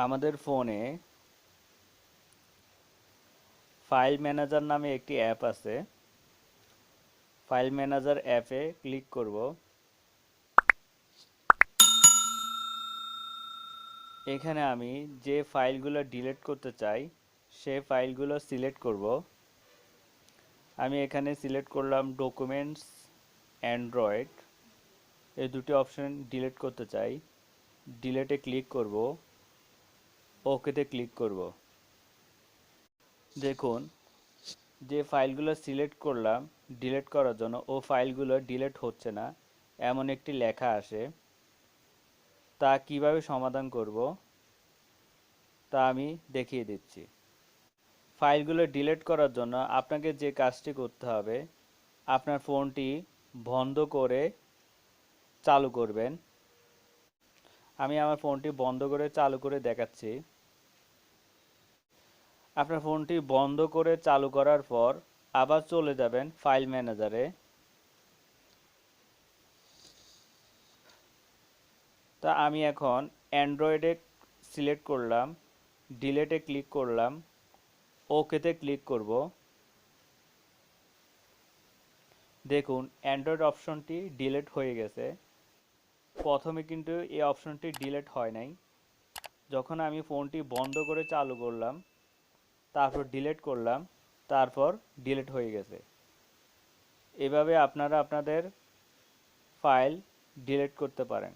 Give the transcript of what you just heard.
আমাদের ফোনে file manager নামে একটি অ্যাপ আছে। ফাইল ম্যানেজার অ্যাপে ক্লিক করব। এখানে আমি যে ফাইলগুলো ডিলিট করতে চাই সেই ফাইলগুলো সিলেক্ট করব। আমি এখানে সিলেক্ট করলাম ডকুমেন্টস, অ্যান্ড্রয়েড, এই দুটি অপশন ডিলিট করতে চাই। ডিলিটে ক্লিক করব, ওকেতে ক্লিক করব। দেখুন, যে ফাইলগুলো সিলেক্ট করলাম ডিলিট করার জন্য ও ফাইলগুলো ডিলিট হচ্ছে না, এমন একটি লেখা আসে। তা কিভাবে সমাধান করব তা আমি দেখিয়ে দিচ্ছি। ফাইলগুলো ডিলিট করার জন্য আপনাকে যে কাজটি করতে হবে, আপনার ফোনটি বন্ধ করে চালু করবেন। আমি আমার ফোনটি বন্ধ করে চালু করে দেখাচ্ছি। আপনার ফোনটি বন্ধ করে চালু করার পর আবার চলে যাবেন ফাইল ম্যানেজারে। তা আমি এখন অ্যান্ড্রয়েডে সিলেক্ট করলাম, ডিলিটে ক্লিক করলাম, ওকেতে ক্লিক করব। দেখুন, অ্যান্ড্রয়েড অপশনটি ডিলিট হয়ে গেছে। প্রথমে কিন্তু এই অপশনটি ডিলিট হয় নাই। যখন আমি ফোনটি বন্ধ করে চালু করলাম, তারপর ডিলিট করলাম, তারপর ডিলিট হয়ে গেছে। এভাবে আপনারা আপনাদের ফাইল ডিলিট করতে পারেন।